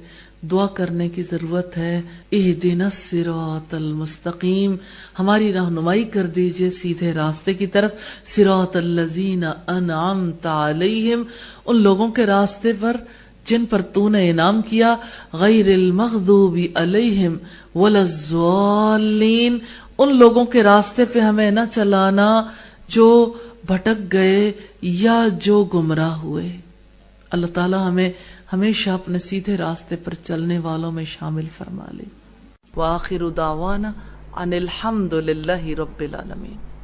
دعا کرنے کی ضرورت ہے، اہدنا الصراط المستقیم، ہماری رہنمائی کر دیجئے سیدھے راستے کی طرف، صراط الذین انعمت علیہم، ان لوگوں کے راستے پر جن پر تو نے انعام کیا، غیر المغضوب علیہم ولا الضالین، ان لوگوں کے راستے پہ ہمیں نہ چلانا جو بھٹک گئے یا جو گمراہ ہوئے۔ اللہ تعالی ہمیں ہمیشہ اپنے سیدھے راستے پر چلنے والوں میں شامل فرما لے۔ وآخر دعوانا ان الحمد للہ رب العالمین۔